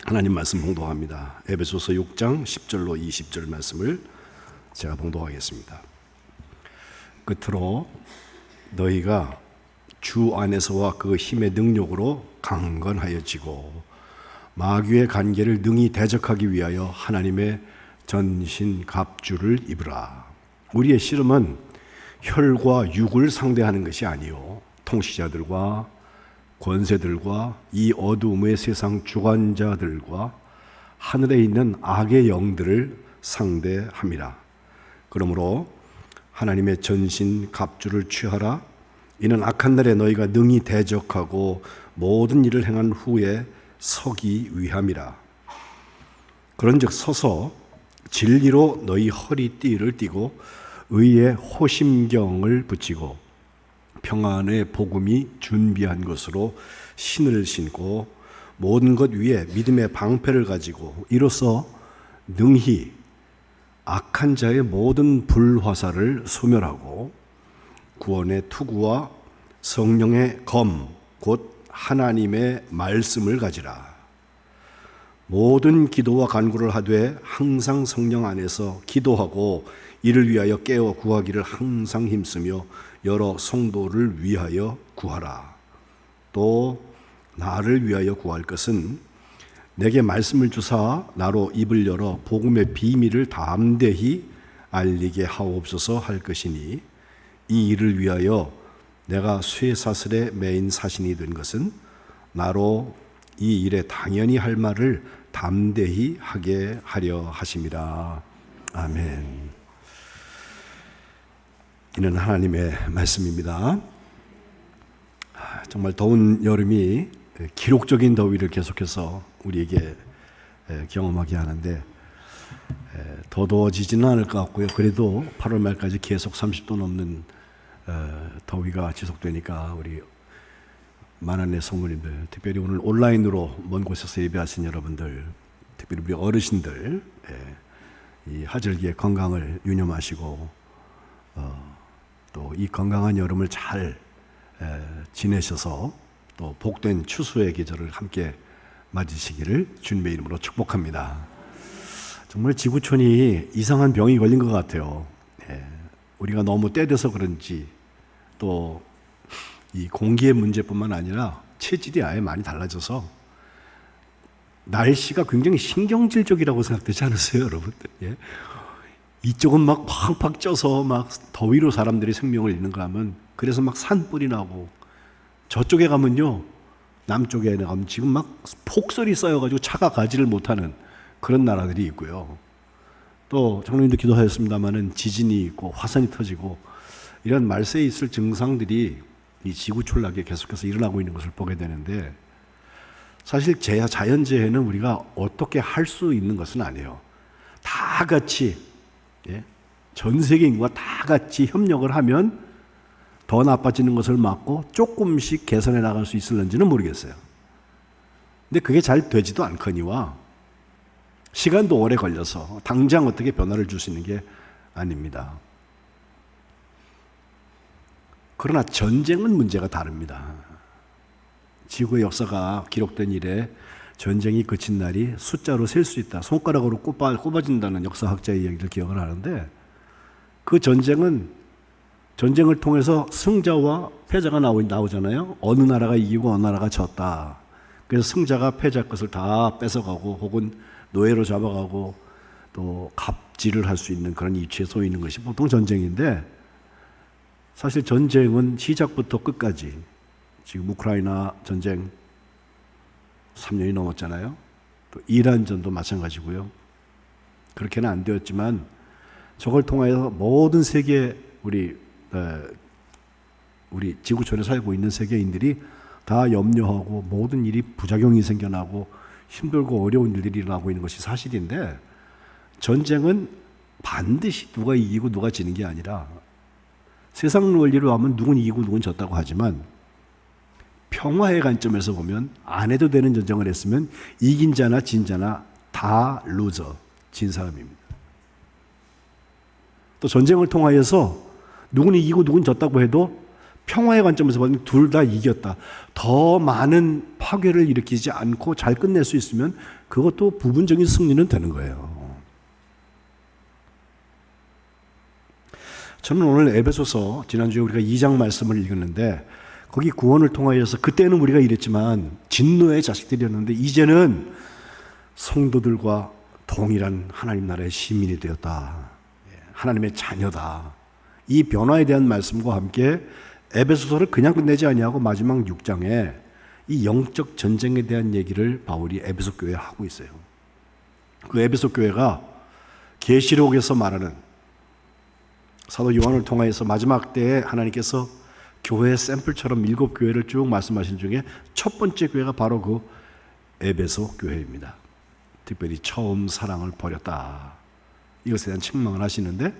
하나님 말씀 봉독합니다. 에베소서 6장 10절로 20절 말씀을 제가 봉독하겠습니다. 끝으로 너희가 주 안에서와 그 힘의 능력으로 강건하여지고 마귀의 관계를 능히 대적하기 위하여 하나님의 전신 갑주를 입으라. 우리의 씨름은 혈과 육을 상대하는 것이 아니요 통치자들과 권세들과 이 어두움의 세상 주관자들과 하늘에 있는 악의 영들을 상대함이라. 그러므로 하나님의 전신 갑주를 취하라. 이는 악한 날에 너희가 능히 대적하고 모든 일을 행한 후에 서기 위함이라. 그런즉 서서 진리로 너희 허리띠를 띠고 의의 호심경을 붙이고 평안의 복음이 준비한 것으로 신을 신고 모든 것 위에 믿음의 방패를 가지고 이로써 능히 악한 자의 모든 불화살을 소멸하고 구원의 투구와 성령의 검 곧 하나님의 말씀을 가지라. 모든 기도와 간구를 하되 항상 성령 안에서 기도하고 이를 위하여 깨어 구하기를 항상 힘쓰며 여러 성도를 위하여 구하라. 또 나를 위하여 구할 것은 내게 말씀을 주사 나로 입을 열어 복음의 비밀을 담대히 알리게 하옵소서 할 것이니 이 일을 위하여 내가 쇠사슬에 매인 사신이 된 것은 나로 이 일에 당연히 할 말을 담대히 하게 하려 하심이라. 아멘. 이는 하나님의 말씀입니다. 정말 더운 여름이 기록적인 더위를 계속해서 우리에게 경험하게 하는데 더 더워지지는 않을 것 같고요. 그래도 8월 말까지 계속 30도 넘는 더위가 지속되니까 우리 만안의 성도님들, 특별히 오늘 온라인으로 먼 곳에서 예배하신 여러분들, 특별히 우리 어르신들 이 하절기에 건강을 유념하시고 또 이 건강한 여름을 잘 지내셔서 또 복된 추수의 계절을 함께 맞으시기를 주님의 이름으로 축복합니다. 정말 지구촌이 이상한 병이 걸린 것 같아요. 우리가 너무 때돼서 그런지 또 이 공기의 문제뿐만 아니라 체질이 아예 많이 달라져서 날씨가 굉장히 신경질적이라고 생각되지 않으세요, 여러분들? 예? 이쪽은 막 팍팍 쪄서 막 더위로 사람들이 생명을 잃는가 하면 그래서 막 산불이 나고 저쪽에 가면요, 남쪽에 가면 지금 막 폭설이 쌓여가지고 차가 가지를 못하는 그런 나라들이 있고요. 또 장로님도 기도하셨습니다마는 지진이 있고 화산이 터지고 이런 말세에 있을 증상들이 이 지구촌락에 계속해서 일어나고 있는 것을 보게 되는데 사실 자연재해는 우리가 어떻게 할 수 있는 것은 아니에요. 다 같이 전 세계 인구가 다 같이 협력을 하면 더 나빠지는 것을 막고 조금씩 개선해 나갈 수 있을는지는 모르겠어요. 근데 그게 잘 되지도 않거니와 시간도 오래 걸려서 당장 어떻게 변화를 줄 수 있는 게 아닙니다. 그러나 전쟁은 문제가 다릅니다. 지구의 역사가 기록된 이래 전쟁이 그친 날이 숫자로 셀 수 있다. 손가락으로 꼽아진다는 역사학자의 이야기를 기억을 하는데 그 전쟁은 전쟁을 통해서 승자와 패자가 나오잖아요. 어느 나라가 이기고 어느 나라가 졌다. 그래서 승자가 패자 것을 다 뺏어가고 혹은 노예로 잡아가고 또 갑질을 할 수 있는 그런 위치에 서 있는 것이 보통 전쟁인데 사실 전쟁은 시작부터 끝까지 지금 우크라이나 전쟁 3년이 넘었잖아요. 또 이란전도 마찬가지고요. 그렇게는 안 되었지만 저걸 통하여 모든 세계 우리 지구촌에 살고 있는 세계인들이 다 염려하고 모든 일이 부작용이 생겨나고 힘들고 어려운 일들이 일어나고 있는 것이 사실인데 전쟁은 반드시 누가 이기고 누가 지는 게 아니라 세상 원리로 하면 누군 이기고 누군 졌다고 하지만 평화의 관점에서 보면 안 해도 되는 전쟁을 했으면 이긴 자나 진 자나 다 루저, 진 사람입니다. 또 전쟁을 통하여서 누군 이기고 누군 졌다고 해도 평화의 관점에서 보면 둘 다 이겼다. 더 많은 파괴를 일으키지 않고 잘 끝낼 수 있으면 그것도 부분적인 승리는 되는 거예요. 저는 오늘 에베소서 지난주에 우리가 2장 말씀을 읽었는데 거기 구원을 통하여서 그때는 우리가 이랬지만 진노의 자식들이었는데 이제는 성도들과 동일한 하나님 나라의 시민이 되었다. 하나님의 자녀다. 이 변화에 대한 말씀과 함께 에베소서를 그냥 끝내지 아니하고 마지막 6장에 이 영적 전쟁에 대한 얘기를 바울이 에베소 교회에 하고 있어요. 그 에베소 교회가 계시록에서 말하는 사도 요한을 통하여서 마지막 때에 하나님께서 교회의 샘플처럼 7교회를 쭉 말씀하신 중에 첫 번째 교회가 바로 그 에베소 교회입니다. 특별히 처음 사랑을 버렸다. 이것에 대한 책망을 하시는데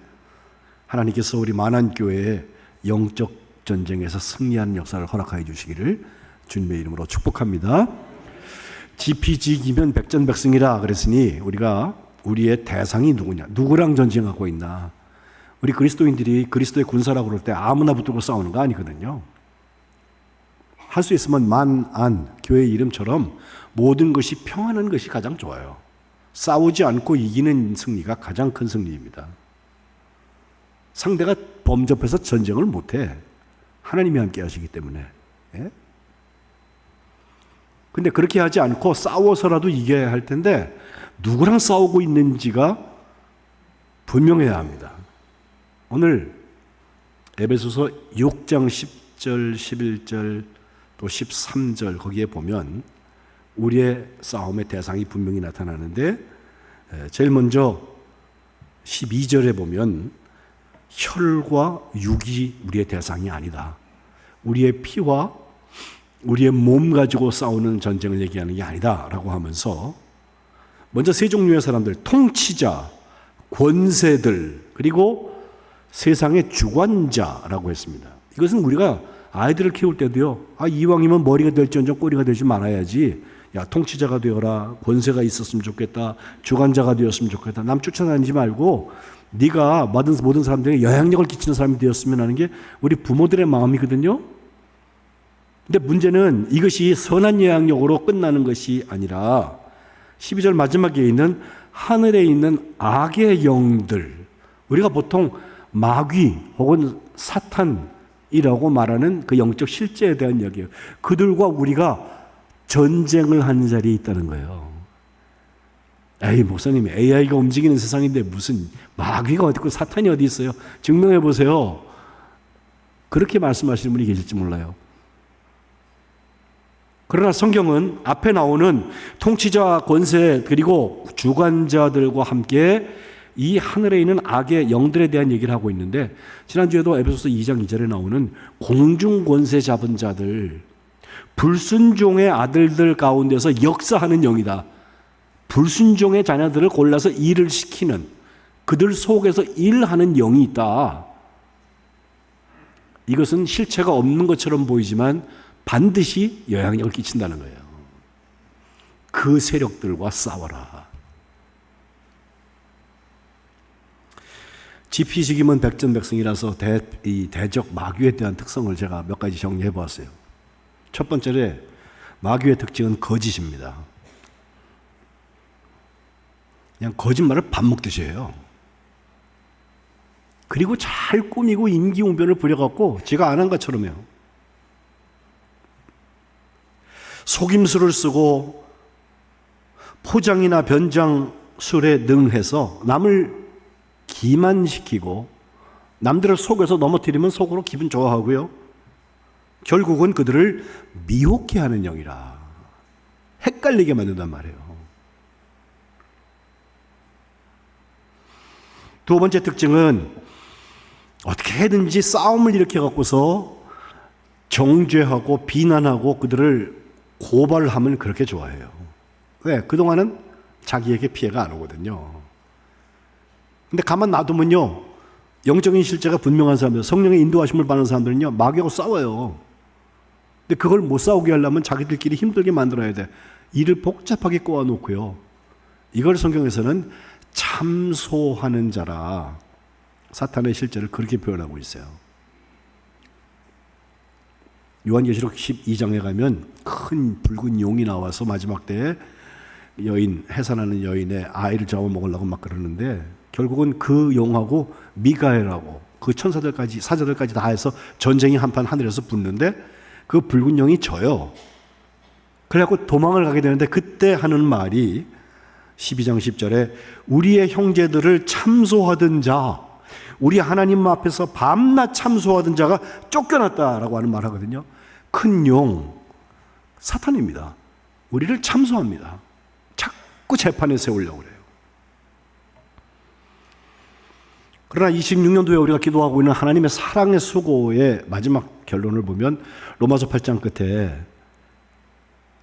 하나님께서 우리 만한교회의 영적 전쟁에서 승리하는 역사를 허락하여 주시기를 주님의 이름으로 축복합니다. 지피지기면 백전백승이라 그랬으니 우리가 우리의 대상이 누구냐? 누구랑 전쟁하고 있나? 우리 그리스도인들이 그리스도의 군사라고 그럴 때 아무나 붙들고 싸우는 거 아니거든요. 할 수 있으면 만안 교회 이름처럼 모든 것이 평안한 것이 가장 좋아요. 싸우지 않고 이기는 승리가 가장 큰 승리입니다. 상대가 범접해서 전쟁을 못해. 하나님이 함께 하시기 때문에. 근데 그렇게 하지 않고 싸워서라도 이겨야 할 텐데 누구랑 싸우고 있는지가 분명해야 합니다. 오늘 에베소서 6장 10절, 11절, 또 13절 거기에 보면 우리의 싸움의 대상이 분명히 나타나는데 제일 먼저 12절에 보면 혈과 육이 우리의 대상이 아니다. 우리의 피와 우리의 몸 가지고 싸우는 전쟁을 얘기하는 게 아니다 라고 하면서 먼저 세 종류의 사람들, 통치자, 권세들, 그리고 세상의 주관자라고 했습니다. 이것은 우리가 아이들을 키울 때도요, 이왕이면 머리가 될지언정 꼬리가 되지 말아야지. 야, 통치자가 되어라. 권세가 있었으면 좋겠다. 주관자가 되었으면 좋겠다. 남 쫓아다니지 말고 네가 모든 사람들에게 영향력을 끼치는 사람이 되었으면 하는 게 우리 부모들의 마음이거든요. 근데 문제는 이것이 선한 영향력으로 끝나는 것이 아니라 12절 마지막에 있는 하늘에 있는 악의 영들, 우리가 보통 마귀 혹은 사탄이라고 말하는 그 영적 실제에 대한 이야기예요. 그들과 우리가 전쟁을 하는 자리에 있다는 거예요. 에이, 목사님, AI가 움직이는 세상인데 무슨 마귀가 어디 있고 사탄이 어디 있어요? 증명해 보세요. 그렇게 말씀하시는 분이 계실지 몰라요. 그러나 성경은 앞에 나오는 통치자, 권세, 그리고 주관자들과 함께 이 하늘에 있는 악의 영들에 대한 얘기를 하고 있는데 지난주에도 에베소서 2장 2절에 나오는 공중 권세 잡은 자들, 불순종의 아들들 가운데서 역사하는 영이다. 불순종의 자녀들을 골라서 일을 시키는, 그들 속에서 일하는 영이 있다. 이것은 실체가 없는 것처럼 보이지만 반드시 영향력을 끼친다는 거예요. 그 세력들과 싸워라. 지피지기면 백전백승이라서 대적 마귀에 대한 특성을 제가 몇 가지 정리해 보았어요. 첫 번째로 마귀의 특징은 거짓입니다. 그냥 거짓말을 밥 먹듯이 해요. 그리고 잘 꾸미고 임기응변을 부려갖고 지가 안 한 것처럼 해요. 속임수를 쓰고 포장이나 변장술에 능해서 남을 기만시키고 남들을 속여서 넘어뜨리면 속으로 기분 좋아하고요. 결국은 그들을 미혹해 하는 영이라 헷갈리게 만든단 말이에요. 두 번째 특징은 어떻게든지 싸움을 일으켜 갖고서 정죄하고 비난하고 그들을 고발하면 그렇게 좋아해요. 왜? 그동안은 자기에게 피해가 안 오거든요. 근데 가만 놔두면요, 영적인 실제가 분명한 사람들, 성령의 인도하심을 받는 사람들은요, 마귀하고 싸워요. 근데 그걸 못 싸우게 하려면 자기들끼리 힘들게 만들어야 돼. 일을 복잡하게 꼬아놓고요. 이걸 성경에서는 참소하는 자라 사탄의 실제를 그렇게 표현하고 있어요. 요한계시록 12장에 가면 큰 붉은 용이 나와서 마지막 때에 해산하는 여인의 아이를 잡아먹으려고 막 그러는데, 결국은 그 용하고 미가엘하고 그 천사들까지, 사자들까지 다 해서 전쟁이 한판 하늘에서 붙는데 그 붉은 용이 져요. 그래갖고 도망을 가게 되는데, 그때 하는 말이 12장 10절에 우리의 형제들을 참소하던 자, 우리 하나님 앞에서 밤낮 참소하던 자가 쫓겨났다라고 하는 말 하거든요. 큰 용, 사탄입니다. 우리를 참소합니다. 자꾸 재판에 세우려고 그래요. 그러나 26년도에 우리가 기도하고 있는 하나님의 사랑의 수고의 마지막 결론을 보면 로마서 8장 끝에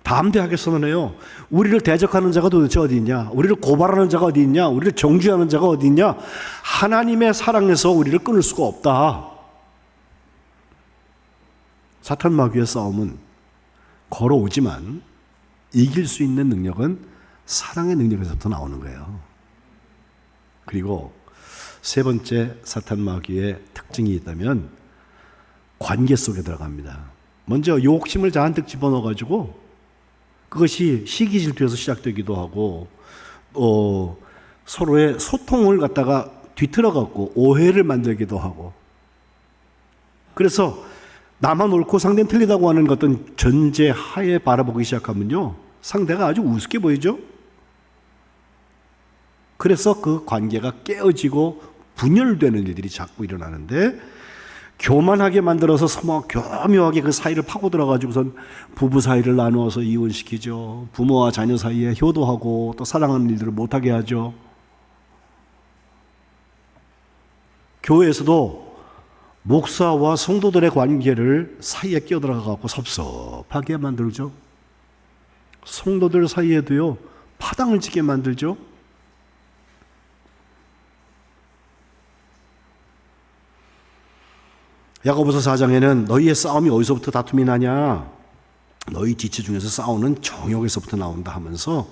담대하게 선언해요. 우리를 대적하는 자가 도대체 어디 있냐? 우리를 고발하는 자가 어디 있냐? 우리를 정죄하는 자가 어디 있냐? 하나님의 사랑에서 우리를 끊을 수가 없다. 사탄 마귀의 싸움은 걸어오지만 이길 수 있는 능력은 사랑의 능력에서부터 나오는 거예요. 그리고 세 번째 사탄 마귀의 특징이 있다면 관계 속에 들어갑니다. 먼저 욕심을 잔뜩 집어넣어가지고 그것이 시기 질투에서 시작되기도 하고, 서로의 소통을 갖다가 뒤틀어갖고 오해를 만들기도 하고, 그래서 나만 옳고 상대는 틀리다고 하는 어떤 전제 하에 바라보기 시작하면요, 상대가 아주 우습게 보이죠. 그래서 그 관계가 깨어지고 분열되는 일들이 자꾸 일어나는데, 교만하게 만들어서 교묘하게 그 사이를 파고들어가지고선 부부 사이를 나누어서 이혼시키죠. 부모와 자녀 사이에 효도하고 또 사랑하는 일들을 못하게 하죠. 교회에서도 목사와 성도들의 관계를 사이에 끼어들어가고 섭섭하게 만들죠. 성도들 사이에도요, 파당을 치게 만들죠. 야고보서 4장에는 너희의 싸움이 어디서부터 다툼이 나냐? 너희 지체 중에서 싸우는 정욕에서부터 나온다 하면서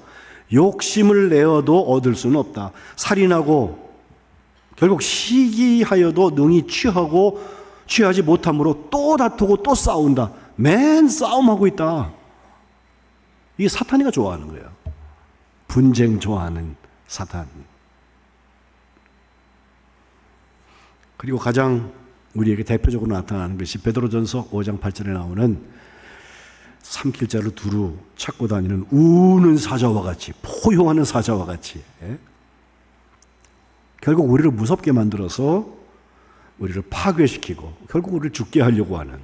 욕심을 내어도 얻을 수는 없다. 살인하고 결국 시기하여도 능히 취하지 못함으로 또 다투고 또 싸운다. 맨 싸움하고 있다. 이게 사탄이가 좋아하는 거예요. 분쟁 좋아하는 사탄. 그리고 가장 우리에게 대표적으로 나타나는 것이 베드로전서 5장 8절에 나오는 삼킬자를 두루 찾고 다니는 우는 사자와 같이, 포효하는 사자와 같이, 결국 우리를 무섭게 만들어서 우리를 파괴시키고 결국 우리를 죽게 하려고 하는,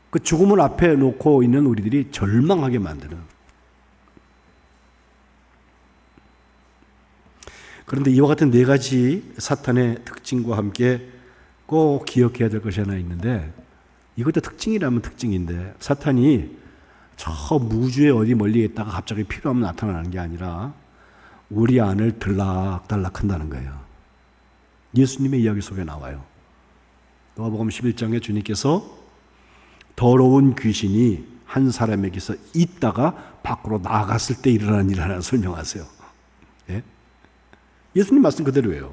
그 죽음을 앞에 놓고 있는 우리들이 절망하게 만드는. 그런데 이와 같은 네 가지 사탄의 특징과 함께 꼭 기억해야 될 것이 하나 있는데, 이것도 특징이라면 특징인데, 사탄이 저 무주의 어디 멀리 있다가 갑자기 필요하면 나타나는 게 아니라 우리 안을 들락달락 한다는 거예요. 예수님의 이야기 속에 나와요. 누가복음 11장에 주님께서 더러운 귀신이 한 사람에게서 있다가 밖으로 나갔을 때 일어나는 일 하나 설명하세요. 예? 예수님 말씀 그대로예요.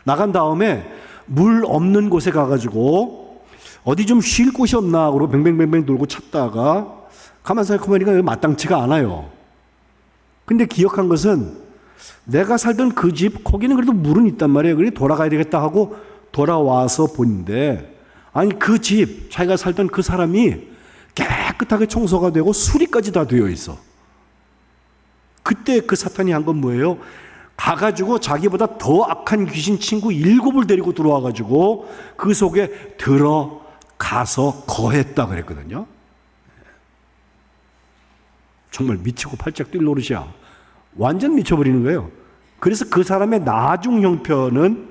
나간 다음에 물 없는 곳에 가가지고 어디 좀 쉴 곳이 없나 그러고 뱅뱅뱅뱅 돌고 찾다가 가만 생각해보니까 마땅치가 않아요. 근데 기억한 것은 내가 살던 그 집, 거기는 그래도 물은 있단 말이에요. 그래 돌아가야 되겠다 하고 돌아와서 보는데, 아니 그 집, 자기가 살던 그 사람이 깨끗하게 청소가 되고 수리까지 다 되어 있어. 그때 그 사탄이 한 건 뭐예요? 가가지고 자기보다 더 악한 귀신 친구 7을 데리고 들어와가지고 그 속에 들어가서 거했다 그랬거든요. 정말 미치고 팔짝 뛸 노릇이야. 완전 미쳐버리는 거예요. 그래서 그 사람의 나중 형편은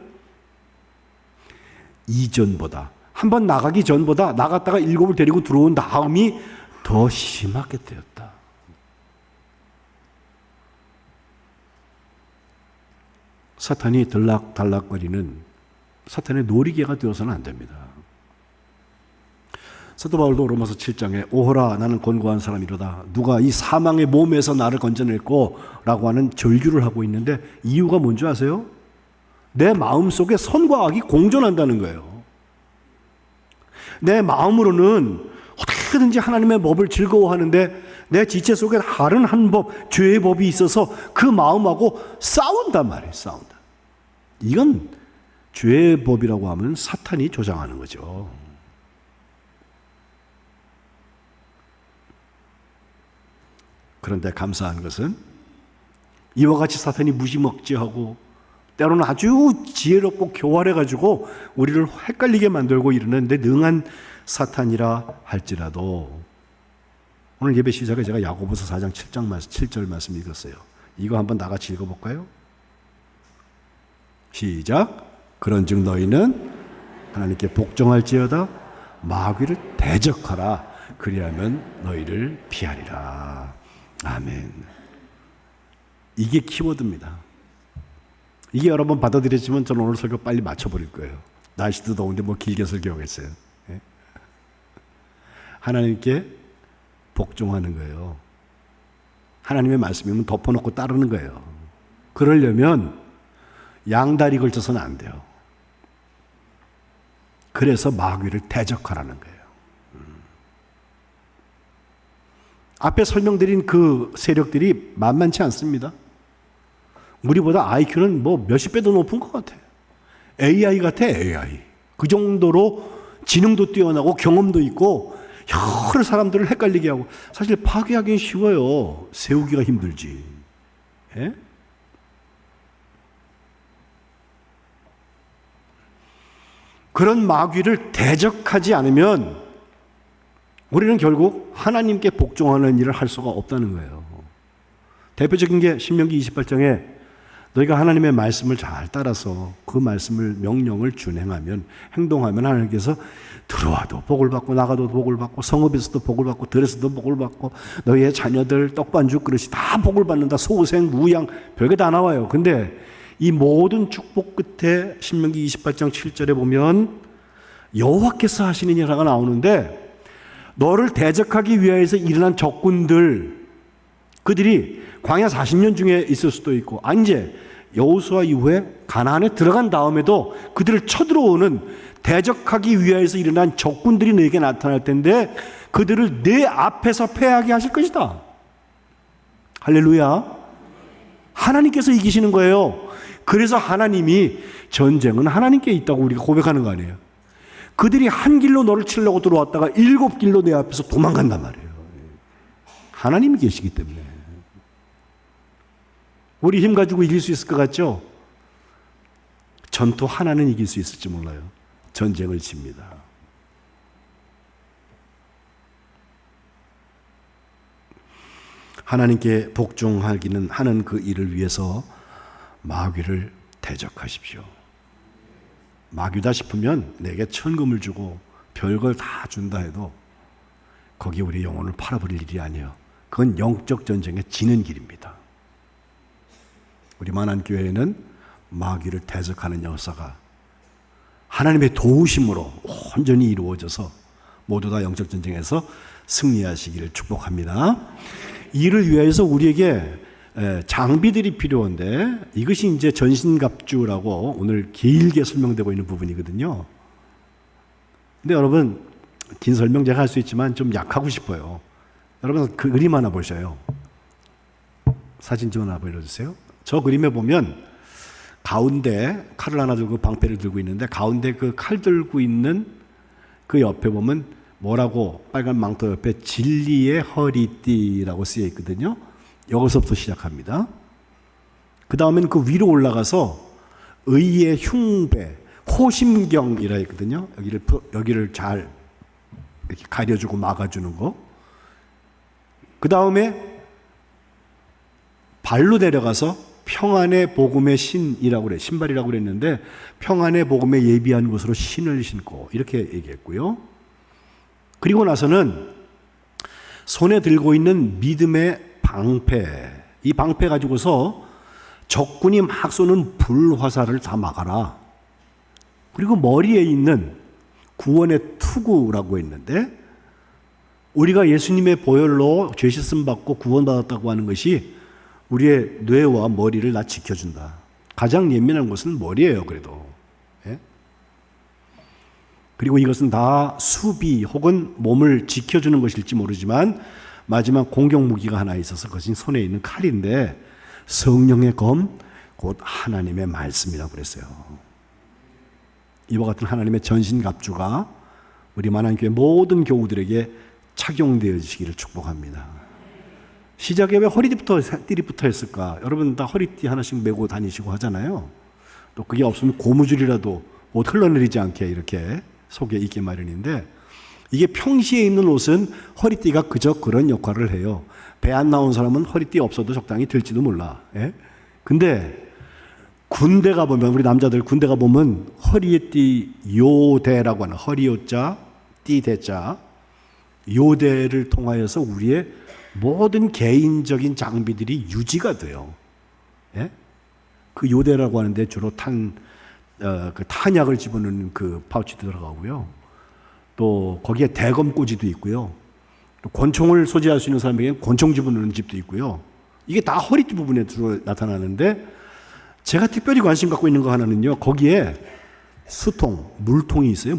이전보다, 한번 나가기 전보다 나갔다가 7을 데리고 들어온 다음이 더 심하게 되었다. 사탄이 들락달락거리는 사탄의 놀이개가 되어서는 안 됩니다. 사도 바울도 로마서 7장에 오호라 나는 권고한 사람이로다. 누가 이 사망의 몸에서 나를 건져낼꼬 라고 하는 절규를 하고 있는데, 이유가 뭔지 아세요? 내 마음속에 선과 악이 공존한다는 거예요. 내 마음으로는 어떻게든지 하나님의 법을 즐거워하는데 내 지체 속에 다른 한 법, 죄의 법이 있어서 그 마음하고 싸운단 말이에요. 싸운다. 이건 죄의 법이라고 하면 사탄이 조장하는 거죠. 그런데 감사한 것은 이와 같이 사탄이 무지막지하고 때로는 아주 지혜롭고 교활해가지고 우리를 헷갈리게 만들고 이러는데 능한 사탄이라 할지라도 오늘 예배 시작에 제가 야고보서 4장 7절 말씀 읽었어요. 이거 한번 다 같이 읽어볼까요? 시작. 그런즉 너희는 하나님께 복종할지어다 마귀를 대적하라 그리하면 너희를 피하리라. 아멘. 이게 키워드입니다. 이게 여러 번 받아들였지만 저는 오늘 설교 빨리 맞춰버릴 거예요. 날씨도 더운데 뭐 길게 설교하겠어요. 예? 하나님께 복종하는 거예요. 하나님의 말씀이면 덮어놓고 따르는 거예요. 그러려면 양다리 걸쳐서는 안 돼요. 그래서 마귀를 대적하라는 거예요. 앞에 설명드린 그 세력들이 만만치 않습니다. 우리보다 IQ는 뭐 몇십 배도 높은 것 같아요. AI 같아, AI. 그 정도로 지능도 뛰어나고 경험도 있고 여러 사람들을 헷갈리게 하고 사실 파괴하기는 쉬워요. 세우기가 힘들지. 예? 그런 마귀를 대적하지 않으면 우리는 결국 하나님께 복종하는 일을 할 수가 없다는 거예요. 대표적인 게 신명기 28장에 너희가 하나님의 말씀을 잘 따라서 그 말씀을 명령을 준행하면 행동하면 하나님께서 들어와도 복을 받고 나가도 복을 받고 성읍에서도 복을 받고 들에서도 복을 받고 너희의 자녀들 떡반죽 그릇이 다 복을 받는다. 소생, 무양 별게 다 나와요. 근데 이 모든 축복 끝에 신명기 28장 7절에 보면 여호와께서 하시는 일화가 나오는데 너를 대적하기 위하여서 일어난 적군들 그들이 광야 40년 중에 있을 수도 있고 이제 여호수아 이후에 가나안에 들어간 다음에도 그들을 쳐들어오는 대적하기 위하여서 일어난 적군들이 너에게 나타날 텐데 그들을 내 앞에서 패하게 하실 것이다. 할렐루야. 하나님께서 이기시는 거예요. 그래서 하나님이 전쟁은 하나님께 있다고 우리가 고백하는 거 아니에요. 그들이 한 길로 너를 치려고 들어왔다가 7길로 내 앞에서 도망간단 말이에요. 하나님이 계시기 때문에. 우리 힘 가지고 이길 수 있을 것 같죠? 전투 하나는 이길 수 있을지 몰라요. 전쟁을 집니다. 하나님께 복종하기는 하는 그 일을 위해서 마귀를 대적하십시오. 마귀다 싶으면 내게 천금을 주고 별걸 다 준다 해도 거기에 우리 영혼을 팔아버릴 일이 아니에요. 그건 영적 전쟁에 지는 길입니다. 우리 만안교회에는 마귀를 대적하는 역사가 하나님의 도우심으로 온전히 이루어져서 모두 다 영적 전쟁에서 승리하시기를 축복합니다. 이를 위해서 우리에게 장비들이 필요한데 이것이 이제 전신갑주라고 오늘 길게 설명되고 있는 부분이거든요. 근데 여러분 긴 설명 제가 할 수 있지만 좀 약하고 싶어요. 여러분 그 그림 하나 보셔요. 사진 좀 하나 보여주세요. 저 그림에 보면 가운데 칼을 하나 들고 방패를 들고 있는데 가운데 그 칼 들고 있는 그 옆에 보면 뭐라고 빨간 망토 옆에 진리의 허리띠라고 쓰여 있거든요. 여기서부터 시작합니다. 그 다음엔 그 위로 올라가서 의의 흉배, 호심경이라 했거든요. 여기를 잘 이렇게 가려주고 막아주는 거. 그 다음에 발로 내려가서 평안의 복음의 신이라고 그래. 신발이라고 그랬는데 평안의 복음에 예비한 곳으로 신을 신고 이렇게 얘기했고요. 그리고 나서는 손에 들고 있는 믿음의 방패, 이 방패 가지고서 적군이 막 쏘는 불화살을 다 막아라. 그리고 머리에 있는 구원의 투구라고 했는데 우리가 예수님의 보혈로 죄 씻음 받고 구원받았다고 하는 것이 우리의 뇌와 머리를 다 지켜준다. 가장 예민한 것은 머리예요. 그래도. 예? 그리고 이것은 다 수비 혹은 몸을 지켜주는 것일지 모르지만 마지막 공격 무기가 하나 있어서 그것이 손에 있는 칼인데 성령의 검, 곧 하나님의 말씀이라고 그랬어요. 이와 같은 하나님의 전신갑주가 우리 만안교회 모든 교우들에게 착용되어지기를 축복합니다. 시작에 왜 허리띠부터 띠리부터 했을까? 여러분 다 허리띠 하나씩 메고 다니시고 하잖아요. 또 그게 없으면 고무줄이라도 옷 흘러내리지 않게 이렇게 속에 있게 마련인데, 이게 평시에 입는 옷은 허리띠가 그저 그런 역할을 해요. 배 안 나온 사람은 허리띠 없어도 적당히 될지도 몰라. 예? 근데 군대 가보면, 우리 남자들 군대 가보면 허리에 띠 요대라고 하는, 허리요자 띠대자, 요대를 통하여서 우리의 모든 개인적인 장비들이 유지가 돼요. 예? 그 요대라고 하는데 주로 그 탄약을 집어넣는 그 파우치도 들어가고요. 또 거기에 대검꽂이도 있고요. 또 권총을 소지할 수 있는 사람에게는 권총 집어넣는 집도 있고요. 이게 다 허리띠 부분에 나타나는데, 제가 특별히 관심 갖고 있는 거 하나는요, 거기에 수통, 물통이 있어요.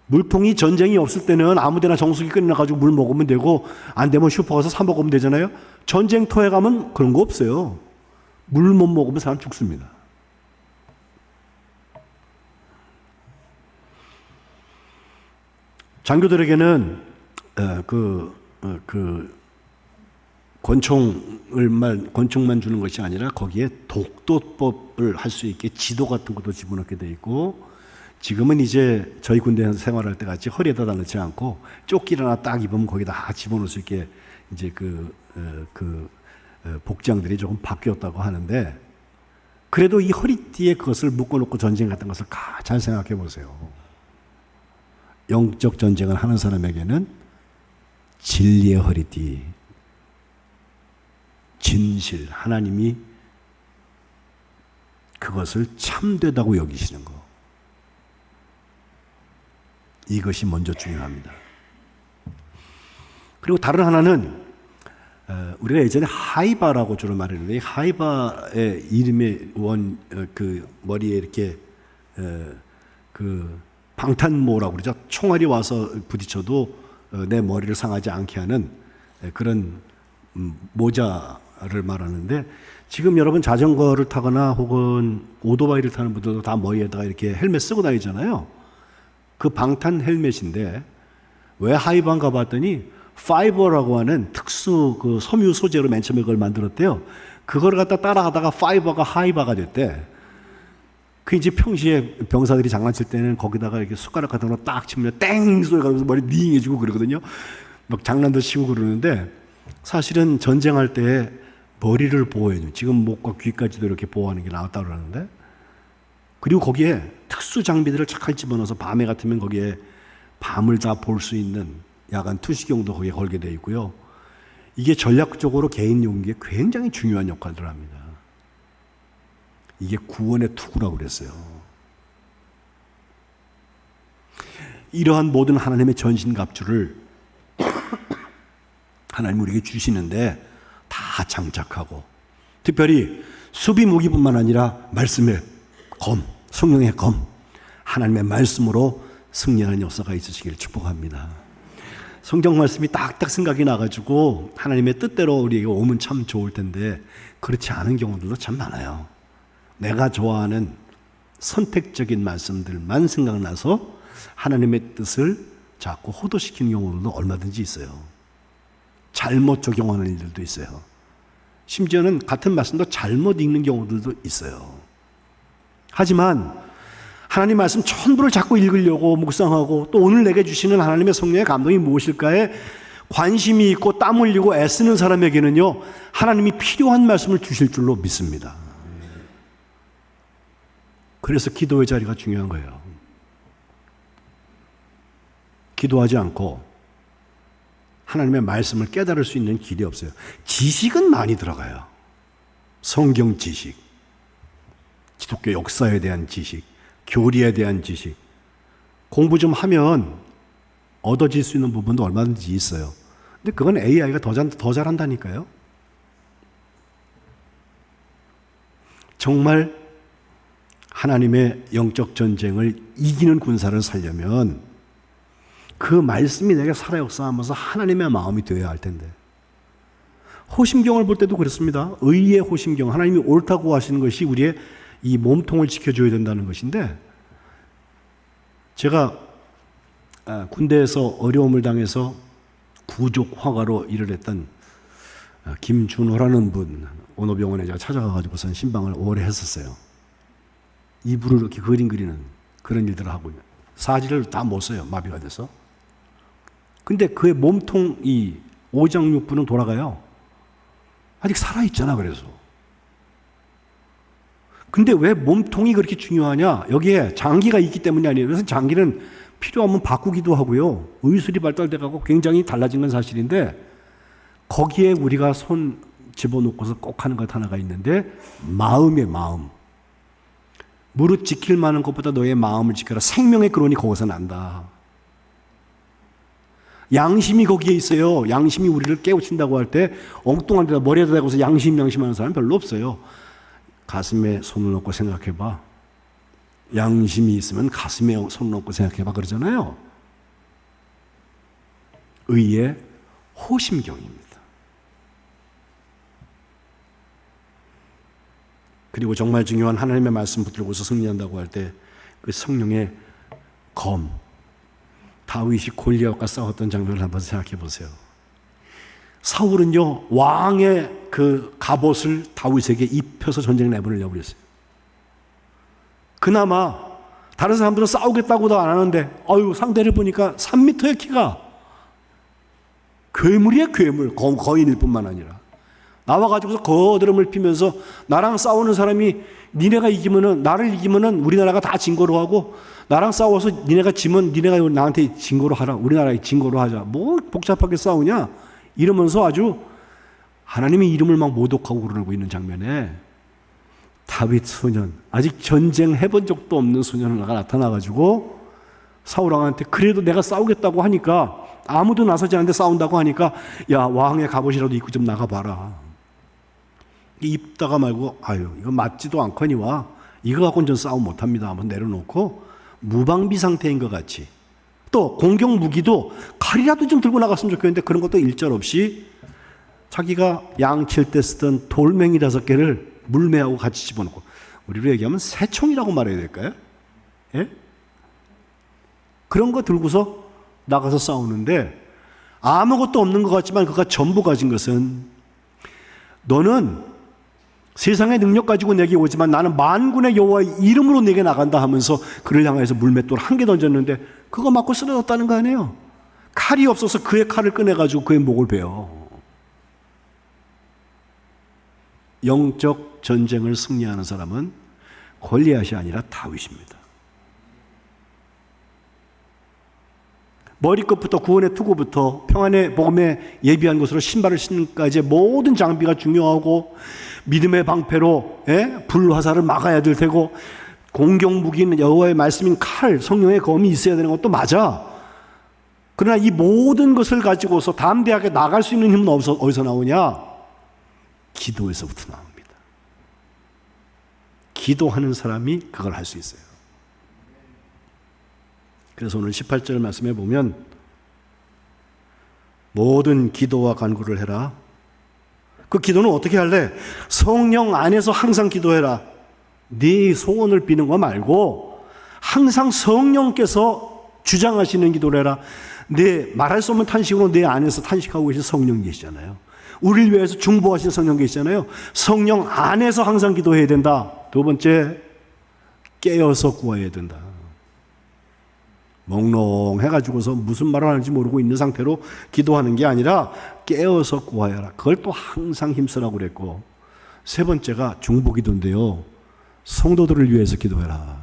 물통이 전쟁이 없을 때는 아무데나 정수기 끊어가지고 물 먹으면 되고, 안 되면 슈퍼 가서 사 먹으면 되잖아요. 전쟁터에 가면 그런 거 없어요. 물 못 먹으면 사람 죽습니다. 장교들에게는 권총만 주는 것이 아니라 거기에 독도법을 할 수 있게 지도 같은 것도 집어넣게 돼 있고, 지금은 이제 저희 군대에서 생활할 때 같이 허리에다 달지 않고 조끼를 하나 딱 입으면 거기다 집어넣을 수 있게 이제 복장들이 조금 바뀌었다고 하는데, 그래도 이 허리띠에 그것을 묶어놓고 전쟁 같은 것을 잘 생각해 보세요. 영적 전쟁을 하는 사람에게는 진리의 허리띠, 진실, 하나님이 그것을 참되다고 여기시는 거, 이것이 먼저 중요합니다. 그리고 다른 하나는, 우리가 예전에 하이바라고 주로 말했는데, 하이바의 이름의 머리에 이렇게 방탄모라고 그러죠. 총알이 와서 부딪혀도 내 머리를 상하지 않게 하는 그런 모자를 말하는데, 지금 여러분 자전거를 타거나 혹은 오토바이를 타는 분들도 다 머리에다가 이렇게 헬멧 쓰고 다니잖아요. 그 방탄 헬멧인데, 왜 하이바인가 봤더니 파이버라고 하는 특수 그 섬유 소재로 맨 처음에 그걸 만들었대요. 그걸 갖다 따라가다가 파이버가 하이바가 됐대. 그 이제 평시에 병사들이 장난칠 때는 거기다가 이렇게 숟가락 같은 거 딱 치면 땡 소리가 나면서 머리 닝해지고 그러거든요. 막 장난도 치고 그러는데, 사실은 전쟁할 때 머리를 보호해요. 지금 목과 귀까지도 이렇게 보호하는 게 나왔다고 그러는데, 그리고 거기에 특수 장비들을 착하게 집어넣어서 밤에 같으면 거기에 밤을 다 볼 수 있는 야간 투시경도 거기에 걸게 되어 있고요. 이게 전략적으로 개인 용기에 굉장히 중요한 역할을 합니다. 이게 구원의 투구라고 그랬어요. 이러한 모든 하나님의 전신갑주를 하나님 우리에게 주시는데 다 장착하고, 특별히 수비 무기뿐만 아니라 말씀의 검, 성령의 검, 하나님의 말씀으로 승리하는 역사가 있으시기를 축복합니다. 성경 말씀이 딱딱 생각이 나가지고 하나님의 뜻대로 우리에게 오면 참 좋을 텐데, 그렇지 않은 경우들도 참 많아요. 내가 좋아하는 선택적인 말씀들만 생각나서 하나님의 뜻을 자꾸 호도시키는 경우도 얼마든지 있어요. 잘못 적용하는 일들도 있어요. 심지어는 같은 말씀도 잘못 읽는 경우들도 있어요. 하지만 하나님 말씀 전부를 자꾸 읽으려고 묵상하고, 또 오늘 내게 주시는 하나님의 성령의 감동이 무엇일까에 관심이 있고 땀 흘리고 애쓰는 사람에게는요, 하나님이 필요한 말씀을 주실 줄로 믿습니다. 그래서 기도의 자리가 중요한 거예요. 기도하지 않고 하나님의 말씀을 깨달을 수 있는 길이 없어요. 지식은 많이 들어가요. 성경 지식, 기독교 역사에 대한 지식, 교리에 대한 지식, 공부 좀 하면 얻어질 수 있는 부분도 얼마든지 있어요. 근데 그건 AI가 더 잘한다니까요. 정말 하나님의 영적 전쟁을 이기는 군사를 살려면 그 말씀이 내게 살아 역사하면서 하나님의 마음이 되어야 할 텐데, 호심경을 볼 때도 그렇습니다. 의의 호심경, 하나님이 옳다고 하시는 것이 우리의 이 몸통을 지켜줘야 된다는 것인데, 제가 군대에서 어려움을 당해서 구족 화가로 일을 했던 김준호라는 분, 원호병원에 제가 찾아가가지고선 신방을 오래 했었어요. 이불을 이렇게 그림 그리는 그런 일들을 하고 있는, 사지를 다 못 써요, 마비가 돼서. 근데 그의 몸통 이 오장육부는 돌아가요. 아직 살아있잖아. 그래서 근데 왜 몸통이 그렇게 중요하냐? 여기에 장기가 있기 때문이 아니에요. 그래서 장기는 필요하면 바꾸기도 하고요, 의술이 발달돼가고 굉장히 달라진 건 사실인데, 거기에 우리가 손 집어넣고서 꼭 하는 것 하나가 있는데, 마음의 마음. 무릇 지킬 만한 것보다 너의 마음을 지켜라. 생명의 근원이 거기서 난다. 양심이 거기에 있어요. 양심이 우리를 깨우친다고 할 때 엉뚱한 데다 머리에다 대고서 양심하는 사람 별로 없어요. 가슴에 손을 놓고 생각해봐. 양심이 있으면 가슴에 손을 놓고 생각해봐 그러잖아요. 의의 호심경입니다. 그리고 정말 중요한 하나님의 말씀 붙들고서 승리한다고 할 때 그 성령의 검, 다윗이 골리앗과 싸웠던 장면을 한번 생각해 보세요. 사울은요, 왕의 그 갑옷을 다윗에게 입혀서 전쟁 내보를 내버렸어요. 그나마 다른 사람들은 싸우겠다고도 안 하는데, 상대를 보니까 3m의 키가 괴물이에요. 괴물. 거인일 뿐만 아니라 나와가지고서 거드름을 피면서 나랑 싸우는 사람이 니네가 이기면은, 나를 이기면은 우리나라가 다 진거로 하고, 나랑 싸워서 니네가 지면 니네가 나한테 진거로 하라, 우리나라에 진거로 하자. 뭐 복잡하게 싸우냐 이러면서 아주 하나님의 이름을 막 모독하고 그러고 있는 장면에 다윗 소년, 아직 전쟁 해본 적도 없는 소년 하나가 나타나가지고 사울왕한테, 그래도 내가 싸우겠다고 하니까, 아무도 나서지 않는데 싸운다고 하니까, 야, 왕의 갑옷이라도 입고 좀 나가봐라. 입다가 말고, 이거 맞지도 않거니와 이거 갖고는 전 싸움 못합니다 하면 내려놓고 무방비 상태인 것 같이, 또 공격 무기도 칼이라도 좀 들고 나갔으면 좋겠는데 그런 것도 일절없이 자기가 양칠 때 쓰던 돌멩이 5개를 물매하고 같이 집어넣고, 우리로 얘기하면 새총이라고 말해야 될까요? 예? 그런 거 들고서 나가서 싸우는데, 아무것도 없는 것 같지만 그가 전부 가진 것은, 너는 세상의 능력 가지고 내게 오지만 나는 만군의 여호와의 이름으로 내게 나간다 하면서 그를 향해서 물맷돌 1개 던졌는데 그거 맞고 쓰러졌다는 거 아니에요. 칼이 없어서 그의 칼을 꺼내가지고 그의 목을 베어. 영적 전쟁을 승리하는 사람은 골리앗이 아니라 다윗입니다. 머리끝부터 구원의 투구부터 평안의 복음에 예비한 것으로 신발을 신는까지의 모든 장비가 중요하고, 믿음의 방패로 불화살을 막아야 될 테고, 공격 무기는 여호와의 말씀인 칼, 성령의 검이 있어야 되는 것도 맞아. 그러나 이 모든 것을 가지고서 담대하게 나갈 수 있는 힘은 어디서 나오냐? 기도에서부터 나옵니다. 기도하는 사람이 그걸 할 수 있어요. 그래서 오늘 18절 말씀에 보면, 모든 기도와 간구를 해라. 그 기도는 어떻게 할래? 성령 안에서 항상 기도해라. 네 소원을 비는 거 말고 항상 성령께서 주장하시는 기도를 해라. 네 말할 수 없는 탄식으로 내 안에서 탄식하고 계신 성령 계시잖아요. 우리를 위해서 중보하신 성령 계시잖아요. 성령 안에서 항상 기도해야 된다. 두 번째, 깨어서 구해야 된다. 몽롱해가지고서 무슨 말을 하는지 모르고 있는 상태로 기도하는 게 아니라 깨어서 구하여라. 그걸 또 항상 힘쓰라고 그랬고, 세 번째가 중보기도인데요, 성도들을 위해서 기도해라.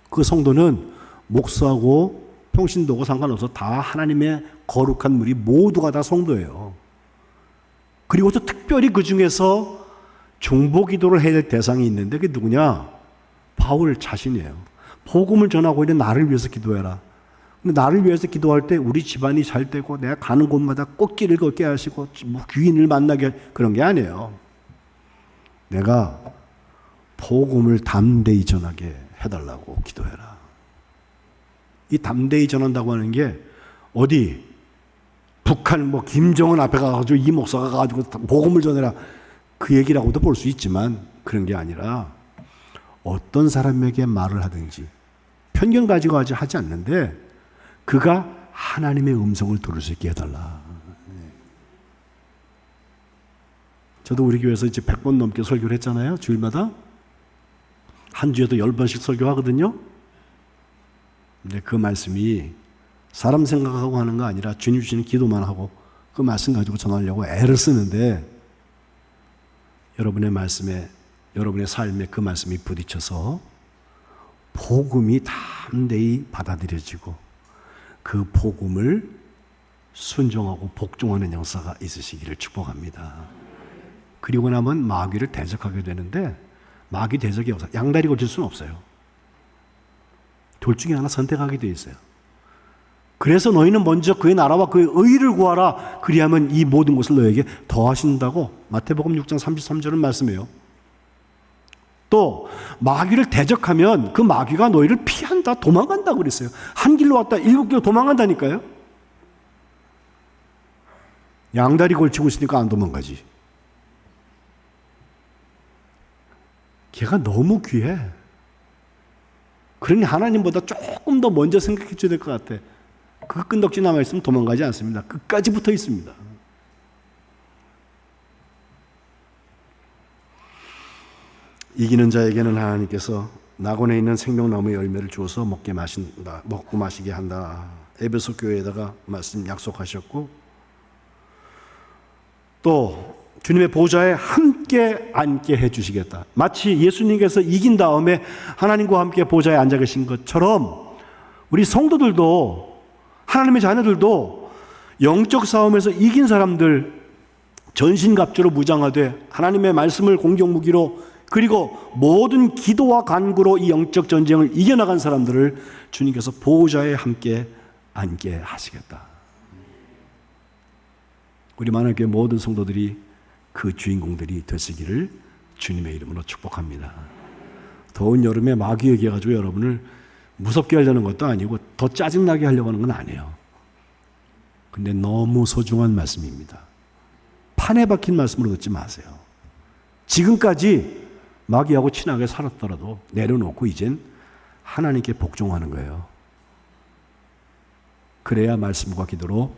그 성도는 목사고 평신도고 상관없어 다 하나님의 거룩한 무리 모두가 다 성도예요. 그리고 또 특별히 그 중에서 중보기도를 해야 될 대상이 있는데, 그게 누구냐? 바울 자신이에요. 복음을 전하고 있는 나를 위해서 기도해라. 근데 나를 위해서 기도할 때 우리 집안이 잘 되고 내가 가는 곳마다 꽃길을 걷게 하시고 뭐 귀인을 만나게, 그런 게 아니에요. 내가 복음을 담대히 전하게 해달라고 기도해라. 이 담대히 전한다고 하는 게 어디 북한 김정은 앞에 가가지고 이 목사가 가가지고 복음을 전해라 그 얘기라고도 볼 수 있지만 그런 게 아니라 어떤 사람에게 말을 하든지 편견 가지고 하지 않는데 그가 하나님의 음성을 들을 수 있게 해달라. 저도 우리 교회에서 이제 100번 넘게 설교를 했잖아요. 주일마다. 한 주에도 10번씩 설교하거든요. 근데 그 말씀이 사람 생각하고 하는 거 아니라 주님 주시는 기도만 하고 그 말씀 가지고 전하려고 애를 쓰는데 여러분의 말씀에, 여러분의 삶에 그 말씀이 부딪혀서 복음이 담대히 받아들여지고 그 복음을 순종하고 복종하는 역사가 있으시기를 축복합니다. 그리고 나면 마귀를 대적하게 되는데 마귀 대적의 역사, 양다리 걸칠 수는 없어요. 둘 중에 하나 선택하게 되어 있어요. 그래서 너희는 먼저 그의 나라와 그의 의를 구하라. 그리하면 이 모든 것을 너에게 더하신다고 마태복음 6장 33절은 말씀해요. 또 마귀를 대적하면 그 마귀가 너희를 피한다, 도망간다 그랬어요. 한 길로 왔다 7길 도망간다니까요. 양다리 걸치고 있으니까 안 도망가지. 걔가 너무 귀해. 그러니 하나님보다 조금 더 먼저 생각해 줘야 될 것 같아. 그 끈덕지 남아있으면 도망가지 않습니다. 끝까지 붙어 있습니다. 이기는 자에게는 하나님께서 낙원에 있는 생명나무의 열매를 주어서 먹고 마시게 한다. 에베소 교회에다가 말씀 약속하셨고 또 주님의 보좌에 함께 앉게 해주시겠다. 마치 예수님께서 이긴 다음에 하나님과 함께 보좌에 앉아 계신 것처럼 우리 성도들도 하나님의 자녀들도 영적 싸움에서 이긴 사람들 전신갑주로 무장하되 하나님의 말씀을 공격무기로 그리고 모든 기도와 간구로 이 영적 전쟁을 이겨나간 사람들을 주님께서 보좌에 함께 앉게 하시겠다. 우리 만화교회 모든 성도들이 그 주인공들이 되시기를 주님의 이름으로 축복합니다. 더운 여름에 마귀 얘기해가지고 여러분을 무섭게 하려는 것도 아니고 더 짜증나게 하려고 하는 건 아니에요. 근데 너무 소중한 말씀입니다. 판에 박힌 말씀으로 듣지 마세요. 지금까지 마귀하고 친하게 살았더라도 내려놓고 이젠 하나님께 복종하는 거예요. 그래야 말씀과 기도로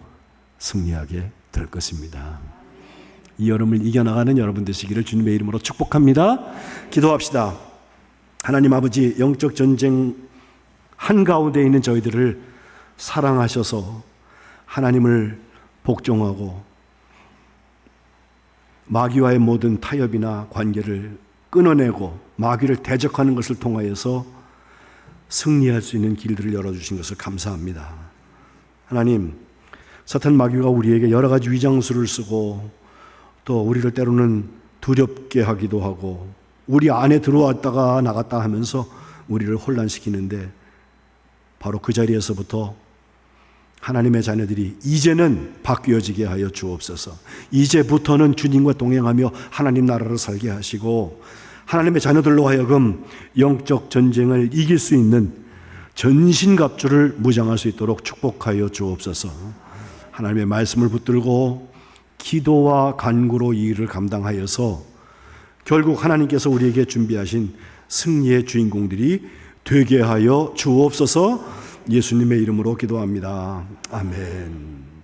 승리하게 될 것입니다. 이 여름을 이겨나가는 여러분 되시기를 주님의 이름으로 축복합니다. 기도합시다. 하나님 아버지, 영적 전쟁 한가운데 있는 저희들을 사랑하셔서 하나님을 복종하고 마귀와의 모든 타협이나 관계를 끊어내고 마귀를 대적하는 것을 통하여서 승리할 수 있는 길들을 열어주신 것을 감사합니다. 하나님, 사탄 마귀가 우리에게 여러 가지 위장수를 쓰고 또 우리를 때로는 두렵게 하기도 하고 우리 안에 들어왔다가 나갔다 하면서 우리를 혼란시키는데 바로 그 자리에서부터 하나님의 자녀들이 이제는 바뀌어지게 하여 주옵소서. 이제부터는 주님과 동행하며 하나님 나라를 살게 하시고 하나님의 자녀들로 하여금 영적 전쟁을 이길 수 있는 전신갑주를 무장할 수 있도록 축복하여 주옵소서. 하나님의 말씀을 붙들고 기도와 간구로 이 일을 감당하여서 결국 하나님께서 우리에게 준비하신 승리의 주인공들이 되게 하여 주옵소서. 예수님의 이름으로 기도합니다. 아멘.